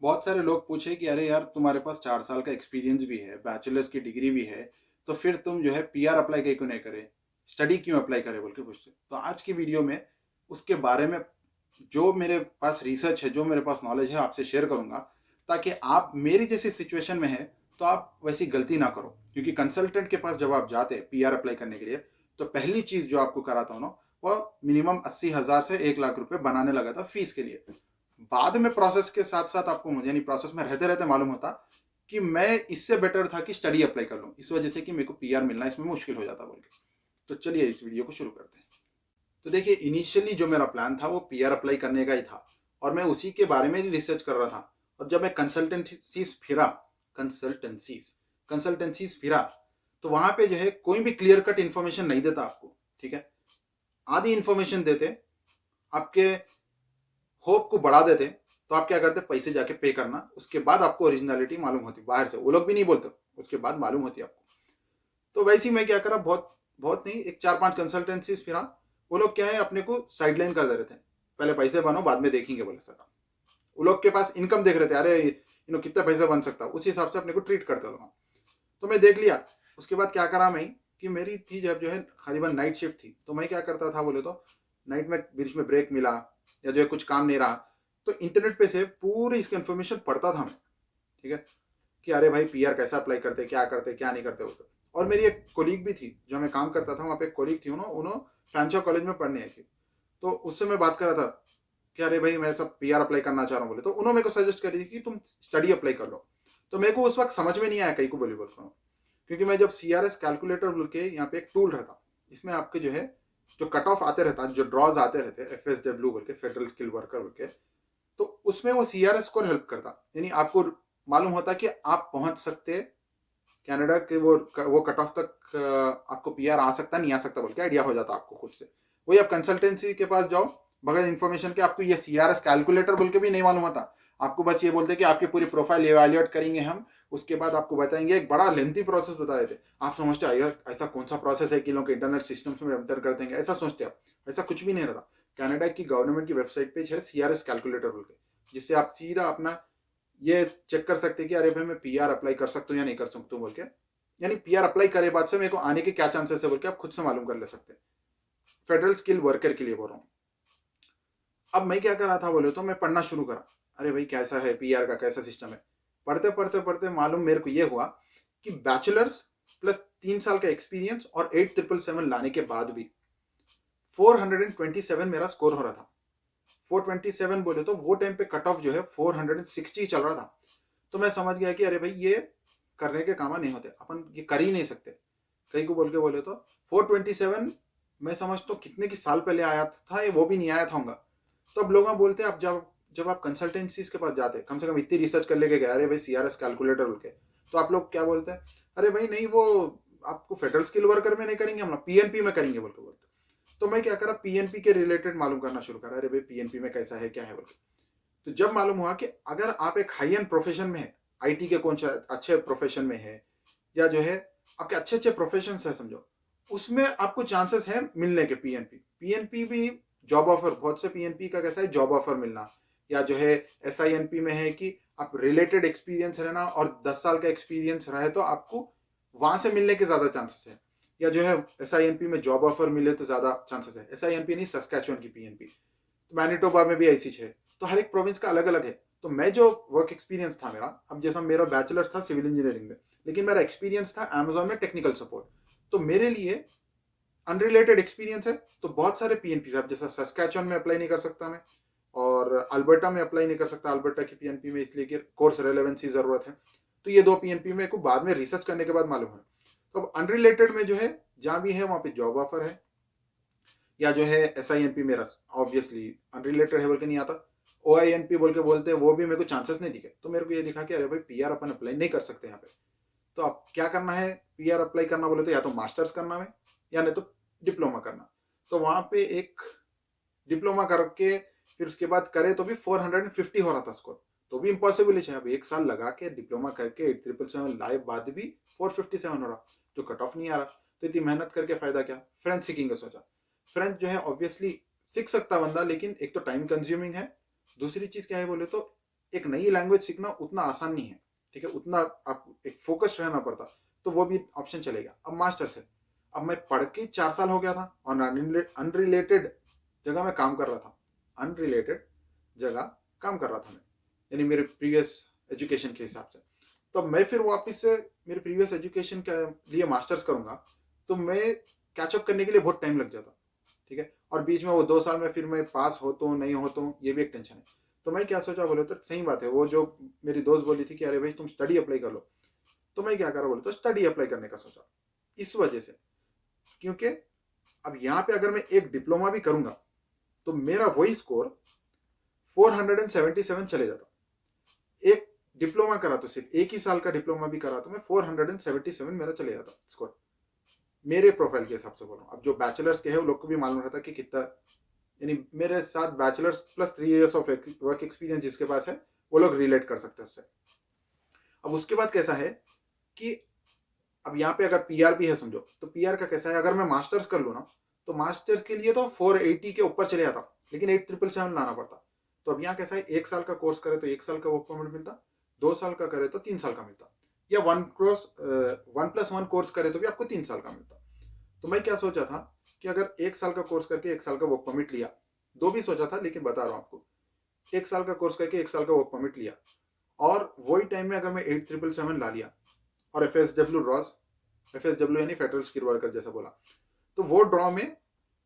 बहुत सारे लोग पूछे कि अरे यार तुम्हारे पास 4 साल का एक्सपीरियंस भी है, बैचलर्स की डिग्री भी है, तो फिर तुम जो है पीआर अप्लाई क्यों नहीं करे, स्टडी क्यों अप्लाई करे बोल के पूछते। तो आज की वीडियो में उसके बारे में जो मेरे पास रिसर्च है, जो मेरे पास नॉलेज है, आपसे शेयर करूंगा, ताकि आप मेरी जैसी सिचुएशन में है तो आप वैसी गलती ना करो। क्योंकि कंसल्टेंट के पास जब आप जाते हैं पीआर अप्लाई करने के लिए, तो पहली चीज जो आपको कराता हूँ ना, वो मिनिमम 80,000 से 1 लाख रुपए बनाने लगा था फीस के लिए। बाद में प्रोसेस के साथ साथ आपको यानी प्रोसेस में रहते रहते मालूम होता कि मैं इससे बेटर था कि स्टडी अप्लाई कर लूँ, इस वजह से कि मेरे को पीआर मिलना इसमें मुश्किल हो जाता बोल के। तो चलिए इस वीडियो को शुरू करते हैं। तो देखिए, इनिशियली जो मेरा प्लान था वो पीआर अप्लाई करने का ही था, और मैं उसी के बारे में रिसर्च कर रहा था। और जब मैं कंसल्टेंसीज कंसल्टेंसीज फिरा, तो वहां पे जो है कोई भी क्लियर कट इन्फॉर्मेशन नहीं देता आपको। ठीक है, आधी इन्फॉर्मेशन देते, आपके होप को बढ़ा देते। तो आप क्या करते, पैसे जाके पे करना, उसके बाद आपको ओरिजिनलिटी मालूम होती, बाहर से वो लोग भी नहीं बोलते, उसके बाद मालूम होती आपको। तो वैसे ही मैं क्या करा, बहुत बहुत नहीं, एक 4-5 कंसल्टेंसीज फिरा। वो लोग क्या है, अपने को साइडलाइन कर दे रहे थे, पहले पैसे बनो बाद में देखेंगे बोले सर। वो लोग के पास इनकम देख रहे थे, अरे कितना पैसा बन सकता, उस हिसाब से अपने को ट्रीट करते लोग। तो मैं देख लिया। उसके बाद क्या करा मैं, कि मेरी थी जब जो है करीबन नाइट शिफ्ट थी, तो मैं क्या करता था बोले तो, नाइट में बीच में ब्रेक मिला या जो है कुछ काम नहीं रहा, तो इंटरनेट पे से पूरी इसकी इन्फॉर्मेशन पढ़ता था मैं। ठीक है, कि अरे भाई पीआर कैसा अप्लाई करते, क्या करते क्या नहीं करते उसको। और मेरी एक कोलीग भी थी, जो मैं काम करता था वहाँ पे, एक कोलीग थी, उन्होंने फ्रांचो कॉलेज में पढ़ने आई थी। तो उससे मैं बात कर रहा था कि अरे भाई मैं सब पीआर अप्लाई करना चाह रहा हूँ बोले, तो उन्होंने मेरे को सजेस्ट करी थी कि तुम स्टडी अप्लाई कर लो। तो मेरे को उस वक्त समझ में नहीं आया कहीं को बोली बोल रहा हूँ, क्योंकि मैं जब सीआरएस कैलकुलेटर बोल के यहाँ पे एक टूल रहता, इसमें आपके जो है जो कट ऑफ आते रहता, जो ड्रॉज आते रहते, एफएसडब्ल्यू बोल के, फेडरल स्किल वर्कर बोल के, तो उसमें वो सीआरएस स्कोर हेल्प करता। यानी आपको मालूम होता कि आप पहुंच सकते कनाडा के वो कट ऑफ तक, आपको पीआर आ सकता नहीं आ सकता बोल के आइडिया हो जाता आपको खुद से। वही आप कंसल्टेंसी के पास जाओ, बगैर इन्फॉर्मेशन के, आपको ये सीआरएस कैलकुलेटर बोल के भी नहीं मालूम होता। आपको बस ये बोलते कि आपकी पूरी प्रोफाइल इवेल्युएट करेंगे हम, उसके बाद आपको बताएंगे, एक बड़ा लेंथी प्रोसेस बता देते। आप समझते ऐसा कौन सा प्रोसेस है कि लोग इंटरनेट सिस्टम्स में एंटर कर देंगे, ऐसा सोचते आप। ऐसा कुछ भी नहीं रहता। कनाडा की गवर्नमेंट की वेबसाइट पेज है सीआरएस कैलकुलेटर बोल के, जिससे आप सीधा अपना ये चेक कर सकते हैं कि अरे भाई मैं पीआर अप्लाई कर सकता हूँ या नहीं कर सकता हूँ बोल के। यानी पीआर अप्लाई करे बाद से मेरे को आने के क्या चांसेस है बोल के आप खुद से मालूम कर ले सकते हैं। फेडरल स्किल वर्कर के लिए बोल रहा हूँ। अब मैं क्या कर रहा था बोले तो, मैं पढ़ना शुरू करा, अरे भाई कैसा है पीआर का, कैसा सिस्टम है। पढ़ते पढ़ते पढ़ते मालूम मेरे को ये हुआ कि बैचलर्स प्लस 3 साल का एक्सपीरियंस और 8777 लाने के बाद भी 427 मेरा स्कोर हो रहा था। 427 बोले तो वो टाइम पे कट ऑफ जो है 460 चल रहा था। तो मैं समझ गया कि अरे भाई ये करने के काम नहीं होते, अपन ये कर ही नहीं सकते। कहीं को बोल के बोले तो 427 मैं समझ तो कितने की साल पहले आया था, ये वो भी नहीं आया था होगा। तो अब लोग बोलते हैं, अब जब जब आप कंसल्टेंसीज के पास जाते, कम से कम इतनी रिसर्च कर लेके गए, अरे भाई सीआरएस कैलकुलेटर बोल के, तो आप लोग क्या बोलते हैं, अरे भाई नहीं वो आपको फेडरल स्किल वर्कर में नहीं करेंगे, हम पीएनपी में करेंगे बोल के बोलते। तो मैं क्या करा, पीएनपी के रिलेटेड मालूम करना शुरू करा, अरे भाई पीएनपी में कैसा है क्या है बोल के। तो जब मालूम हुआ कि अगर आप एक हाई एंड प्रोफेशन में है, आईटी के कौन सा अच्छे प्रोफेशन में है, या जो है आपके अच्छे अच्छे प्रोफेशन है समझो, उसमें आपको चांसेस है मिलने के। पीएनपी पीएनपी भी जॉब ऑफर, बहुत से पीएनपी का कैसा है जॉब ऑफर मिलना, या जो है एसआईएनपी में है कि आप रिलेटेड एक्सपीरियंस रहना और 10 साल का एक्सपीरियंस रहे तो आपको वहां से मिलने के ज्यादा चांसेस है। या जो है एसआईएनपी में जॉब ऑफर मिले तो ज्यादा चांसेस है। एसआईएनपी नहीं, सस्कैचुअन की पीएनपी, तो मैनिटोबा में भी ऐसी है। तो हर एक प्रोविंस का अलग अलग है। तो मैं जो वर्क एक्सपीरियंस था मेरा, अब जैसा मेरा बैचलर्स था सिविल इंजीनियरिंग में, लेकिन मेरा एक्सपीरियंस था अमेजोन में टेक्निकल सपोर्ट, तो मेरे लिए अनरिलेटेड एक्सपीरियंस है। तो बहुत सारे पीएनपी, अब जैसा सस्कैचुअन में अप्लाई नहीं कर सकता मैं, और अल्बर्टा में अप्लाई नहीं कर सकता, अल्बर्टा की पीएनपी में, इसलिए कि कोर्स रेलेवेंसी जरूरत है। तो ये दो पीएनपी में को बाद में रिसर्च करने के बाद मालूम है। तो अब अनरिलेटेड में जो है जहां भी है वहां पे जॉब ऑफर है, या जो है एसआईएनपी मेरा ऑब्वियसली अनरिलेटेड है बोल के नहीं आता। ओआईएनपी बोल के बोलते हैं, वो भी मेरे को चांसेस नहीं दिखे। तो मेरे को ये दिखा कि अरे भाई पीआर अपन अप्लाई नहीं कर सकते यहाँ पे। तो अब क्या करना है, पीआर अप्लाई करना बोले तो या तो मास्टर्स करना है या नहीं तो डिप्लोमा करना। तो वहां पे एक डिप्लोमा करके फिर उसके बाद करे तो भी 450 हो रहा था स्कोर, तो भी इम्पॉसिबल है। अब 1 साल लगा के डिप्लोमा करके 8777 लाइव बाद भी 457 हो रहा, जो कट ऑफ नहीं आ रहा। तो इतनी मेहनत करके फायदा क्या। फ्रेंच सीखिंग का सोचा, फ्रेंच जो है ऑब्वियसली सीख सकता बंदा, लेकिन एक तो टाइम कंज्यूमिंग है, दूसरी चीज क्या है बोले तो एक नई लैंग्वेज सीखना उतना आसान नहीं है, ठीक है, उतना आप एक फोकस्ड रहना पड़ता, तो वो भी ऑप्शन चलेगा। अब मास्टर्स है, अब मैं पढ़ के 4 साल हो गया था और अनरिलेटेड जगह में काम कर रहा था, अनरिलेटेड जगह काम कर रहा था मैं, यानी मेरे प्रीवियस एजुकेशन के हिसाब से। तो मैं फिर वापस से मेरे प्रीवियस एजुकेशन के लिए मास्टर्स करूंगा, तो मैं कैचअप करने के लिए बहुत टाइम लग जाता, ठीक है, और बीच में वो 2 साल में फिर मैं पास हो तो नहीं हो तो ये भी एक टेंशन है। तो मैं क्या सोचा, बोले तो सही बात है, वो जो मेरी दोस्त बोली थी कि अरे भाई तुम स्टडी अप्लाई कर लो, तो मैं क्या करा, बोले तो स्टडी अप्लाई करने का सोचा। इस वजह से, क्योंकि अब यहाँ पे अगर मैं एक डिप्लोमा भी करूंगा तो मेरा वही स्कोर 477 चले जाता। एक डिप्लोमा करा तो सिर्फ एक ही साल का डिप्लोमा भी करा तो मैं 477 मेरा चले जाता स्कोर, मेरे प्रोफाइल के हिसाब से बोल रहा हूँ। अब जो बैचलर्स के हैं वो लोग को भी मालूम रहता कि कितना, यानी मेरे साथ bachelors plus 3 years of work experience जिसके पास है वो लोग रिलेट कर सकते हैं उससे। अब उसके बाद कैसा है कि अब यहाँ पे अगर पीआर भी है समझो, तो पीआर का कैसा है, अगर मैं मास्टर्स कर लूँ ना, तो मास्टर्स के लिए तो 480 के ऊपर चले जाता, लेकिन 8777 लाना पड़ता। तो अब यहाँ कैसा है, 1 साल का कोर्स करे तो 1 साल का वर्क परमिट मिलता, 2 साल का करे तो 3 साल का मिलता, या 1+1 कोर्स करे तो भी आपको 3 साल का मिलता। तो मैं क्या सोचा था कि अगर 1 साल का कोर्स करके 1 साल का वर्क परमिट लिया, 2 भी सोचा था लेकिन बता रहा हूँ आपको, 1 साल का कोर्स करके 1 साल का वर्क परमिट लिया, और वही टाइम में अगर मैं 8777 ला लिया और FSW ड्रॉस, FSW यानी फेडरल स्किल वर्कर जैसा बोला, तो वो ड्रॉ में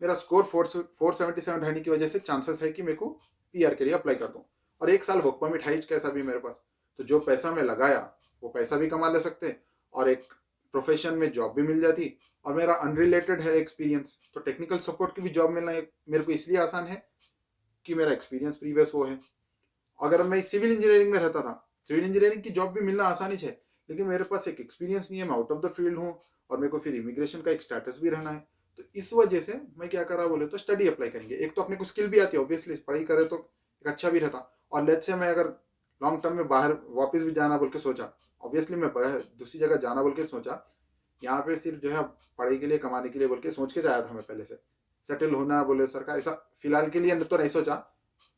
मेरा स्कोर 477 रहने की वजह से चांसेस है कि मेरे को पीआर के लिए अप्लाई कर दूं, और 1 साल वर्क परमिट है कैसा भी मेरे पास, तो जो पैसा मैं लगाया वो पैसा भी कमा ले सकते, और एक प्रोफेशन में जॉब भी मिल जाती, और मेरा अनरिलेटेड है एक्सपीरियंस, तो टेक्निकल सपोर्ट की भी जॉब मिलना मेरे को इसलिए आसान है कि मेरा एक्सपीरियंस प्रीवियस वो है। अगर मैं सिविल इंजीनियरिंग में रहता था, सिविल इंजीनियरिंग की जॉब भी मिलना आसानी है, लेकिन मेरे पास एक एक्सपीरियंस नहीं है, मैं आउट ऑफ द फील्ड हूँ, और मेरे को फिर इमिग्रेशन का एक स्टेटस भी रहना है। तो इस वजह से मैं क्या करा, बोले तो स्टडी अप्लाई करेंगे, एक तो अपने को स्किल भी आती है, ऑब्वियसली पढ़ाई करे तो एक अच्छा भी रहता, और लेट्स से मैं अगर लॉन्ग टर्म में बाहर वापस भी जाना बोल के सोचा, ऑब्वियसली मैं दूसरी जगह जाना बोल के सोचा, यहाँ पे सिर्फ जो है पढ़ाई के लिए कमाने के लिए बोल के सोच के जाया था मैं पहले से, सेटल होना बोले सर का ऐसा फिलहाल के लिए तो नहीं सोचा,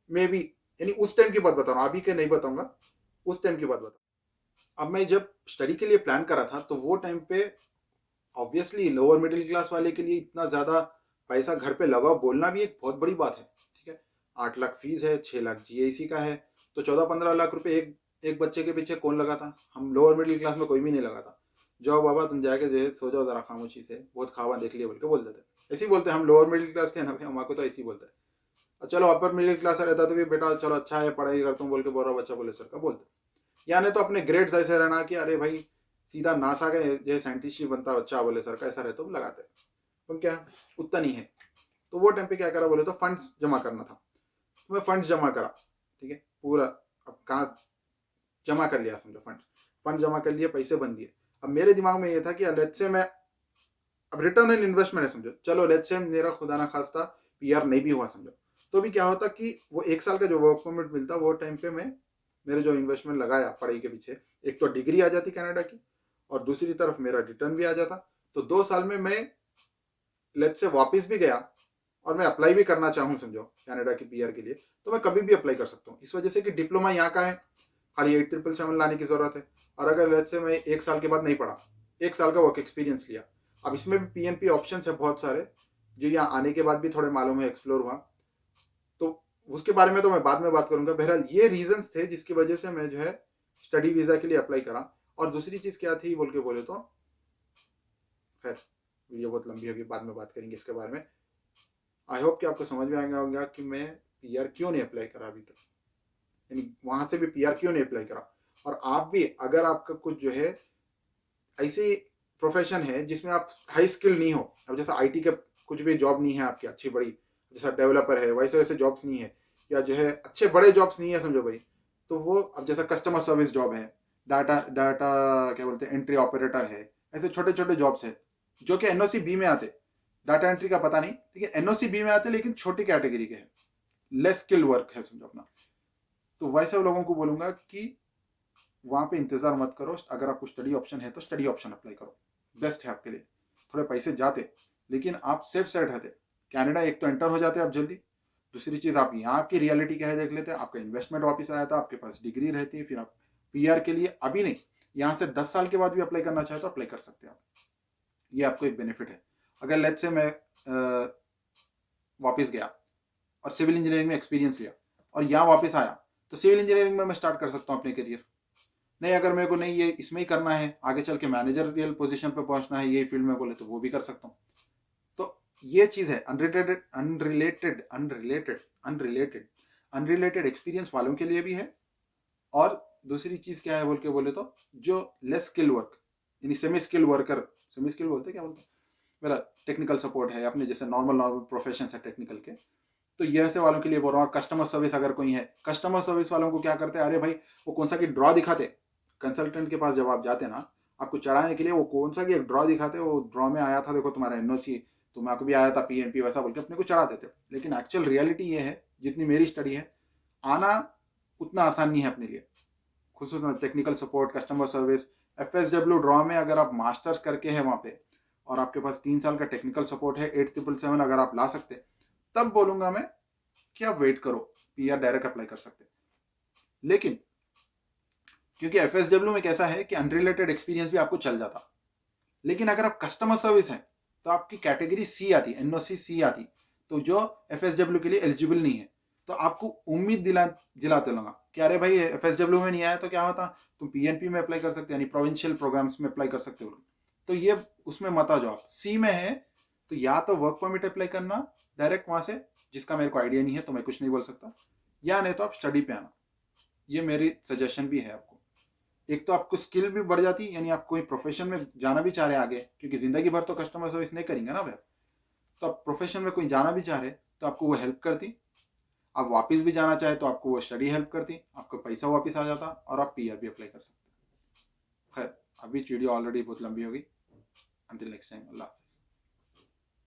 मे बी, यानी उस टाइम की बात बता रहा हूँ, अभी के नहीं बताऊंगा, उस टाइम की बात बता। अब मैं जब स्टडी के लिए प्लान करा था तो वो टाइम पे ऑब्वियसली लोअर मिडिल क्लास वाले के लिए इतना ज्यादा पैसा घर पे लगाओ बोलना भी एक बहुत बड़ी बात है, ठीक है, 8 लाख फीस है, 6 लाख जीआईसी का है, तो 14-15 लाख रुपए एक बच्चे के पीछे कौन लगाता, हम लोअर मिडिल क्लास में कोई भी नहीं लगाता। जाओ बाबा तुम जाके जो है सो जाओ जरा खामोशी से, बहुत खावा देख लिया बोल के बोल देते, ऐसे ही बोलते हैं हम लोअर मिडिल क्लास के ना, हमारे को तो ऐसे ही बोलते हैं। और चलो अपर मिडिल क्लास रहता तो भी बेटा चलो अच्छा है पढ़ाई करता हूँ बोल के बोल रहा बच्चा बोले सर का बोलते, यानी तो अपने ग्रेड्स ऐसे रहना कि अरे भाई सीधा नासा के जो साइंटिस्ट ही बनता बच्चा बोले सर का ऐसा रहता तो लगाते, तो क्या उतना नहीं है। तो वो टाइम पे क्या करा, बोले तो फंड्स जमा करना था, तो मैं फंड्स जमा करा, ठीक है, पूरा अब कहाँ जमा कर लिया समझो, फंड जमा कर लिए, पैसे बन दिए। अब मेरे दिमाग में ये था कि लेट्स से मैं, अब रिटर्न एंड इन्वेस्टमेंट है समझो, चलो लेट्स से मेरा खुदा ना खास्ता पीआर नहीं भी हुआ समझो, तो भी क्या होता कि वो 1 साल का जो वर्क परमिट मिलता वो टाइम पे मैं मेरे जो इन्वेस्टमेंट लगाया पढ़ाई के पीछे, एक तो डिग्री आ जाती कनाडा की, और दूसरी तरफ मेरा रिटर्न भी आ जाता। तो 2 साल में मैं लेट्स से वापस भी गया और मैं अप्लाई भी करना चाहूँ समझो कनाडा की पीआर के लिए, तो मैं कभी भी अप्लाई कर सकता हूँ, इस वजह से कि डिप्लोमा यहाँ का है, खाली 8777 लाने की जरूरत है। और अगर लेट्स से मैं 1 साल के बाद नहीं पढ़ा, 1 साल का वर्क एक्सपीरियंस लिया, अब इसमें भी पीएनपी ऑप्शंस है बहुत सारे, जो यहाँ आने के बाद भी थोड़े मालूम है, एक्सप्लोर हुआ, तो उसके बारे में तो मैं बाद में बात करूंगा। बहरहाल ये रीजंस थे जिसकी वजह से मैं जो है स्टडी वीजा के लिए अप्लाई करा। और दूसरी चीज क्या थी बोल के बोले तो, खैर वीडियो बहुत लंबी होगी, बाद में बात करेंगे इसके बारे में। आई होप कि आपको समझ में आएगा होगा कि मैं पीआर क्यों नहीं अप्लाई करा अभी तक, यानी वहां से भी पीआर क्यों नहीं अप्लाई करा। और आप भी अगर आपका कुछ जो है ऐसे प्रोफेशन है जिसमें आप हाई स्किल नहीं हो, अब जैसा आईटी का कुछ भी जॉब नहीं है आपकी अच्छी बड़ी, जैसा डेवलपर है वैसे वैसे जॉब्स नहीं है, या जो है अच्छे बड़े जॉब्स नहीं है समझो भाई, तो वो अब जैसा कस्टमर सर्विस जॉब है, डाटा डाटा क्या बोलते हैं एंट्री ऑपरेटर है, ऐसे छोटे छोटे जॉब्स है जो कि एनओसी बी में आते, डाटा एंट्री का पता नहीं, ठीक है, एनओसी बी में आते लेकिन छोटी कैटेगरी के हैं, लेस स्किल वर्क है समझो अपना। तो वैसे लोगों को बोलूंगा कि वहां पे इंतजार मत करो, अगर आपको स्टडी ऑप्शन है तो स्टडी ऑप्शन अप्लाई करो, बेस्ट है आपके लिए। थोड़े पैसे जाते लेकिन आप सेफ साइड रहते, कनाडा एक तो एंटर हो जाते आप जल्दी, दूसरी चीज़, आप यहाँ की रियलिटी क्या है देख लेते हैं। आपका इन्वेस्टमेंट वापस आया था, आपके पास डिग्री रहती है, फिर आप पीआर के लिए अभी नहीं, यहाँ से 10 साल के बाद भी अप्लाई करना चाहे तो अप्लाई कर सकते हैं आप। ये आपको एक बेनिफिट है। अगर लेट्स से मैं वापस गया और सिविल इंजीनियरिंग में एक्सपीरियंस लिया और यहाँ वापस आया, तो सिविल इंजीनियरिंग में मैं स्टार्ट कर सकता हूँ अपने करियर। नहीं, अगर मेरे को नहीं ये इसमें ही करना है, आगे चल के मैनेजरियल पोजीशन पे पहुंचना है ये फील्ड में बोले, तो वो भी कर सकता हूँ। तो ये चीज़ है, अनरिलेटेड एक्सपीरियंस वालों के लिए भी है। और दूसरी चीज़ क्या है बोले तो जो लेस स्किल वर्क, यानी semi skill worker, semi skill बोलते क्या बोलते हैं, मेरा टेक्निकल सपोर्ट है, अपने जैसे नॉर्मल प्रोफेशन है टेक्निकल के, तो ये ऐसे वालों के लिए बोल रहा हूँ। कस्टमर सर्विस अगर कोई है, कस्टमर सर्विस वालों को क्या करते हैं, अरे भाई वो कौन सा की ड्रॉ दिखाते, कंसल्टेंट के पास जब आप जाते ना, आपको चढ़ाने के लिए वो कौन सा की एक ड्रॉ दिखाते, वो ड्रॉ में आया था, देखो तुम्हारा एनओसी, तुम्हारा भी आया था पीएनपी, वैसा बोल के अपने को चढ़ा देते। लेकिन एक्चुअल रियलिटी ये है, जितनी मेरी स्टडी है, आना उतना आसान नहीं है अपने लिए। खुसूस technical support, customer service, FSW draw में अगर आप मास्टर्स करके हैं वहाँ पे और आपके पास 3 साल का टेक्निकल सपोर्ट है, 8777 अगर आप ला सकते, तब बोलूंगा मैं कि आप वेट करो, पीआर डायरेक्ट अप्लाई कर सकते। लेकिन क्योंकि एफएसडब्ल्यू में कैसा है कि अनरिलेटेड एक्सपीरियंस भी आपको चल जाता, लेकिन अगर आप कस्टमर सर्विस हैं तो आपकी कैटेगरी सी आती, एनओसी सी आती, तो जो एफएसडब्ल्यू के लिए एलिजिबल नहीं है। तो आपको उम्मीद दिलाते लगा कि अरे भाई एफएसडब्ल्यू में नहीं आया तो क्या होता, तुम पीएनपी में अप्लाई कर सकते, यानी प्रोविंशियल प्रोग्राम्स में अप्लाई कर सकते हो। तो ये उसमें मत आ जाओ। आप सी में है तो या तो वर्क परमिट अप्लाई करना डायरेक्ट वहां से, जिसका मेरे को आइडिया नहीं है तो मैं कुछ नहीं बोल सकता, या नहीं तो आप स्टडी पे आना। ये मेरी सजेशन भी है आपको। एक तो आपको स्किल भी बढ़ जाती, यानी आप कोई प्रोफेशन में जाना भी चाह रहे आगे, क्योंकि जिंदगी भर तो कस्टमर सर्विस नहीं करेंगे ना भाई, तो आप प्रोफेशन में कोई जाना भी चाह रहे तो आपको वो हेल्प करती। आप वापस भी जाना चाहे तो आपको वो स्टडी हेल्प करती, आपका पैसा वापस आ जाता और आप पीआर भी अप्लाई कर सकते। खैर, अभी वीडियो ऑलरेडी बहुत लंबी होगी। अंटिल नेक्स्ट टाइम, अल्लाह।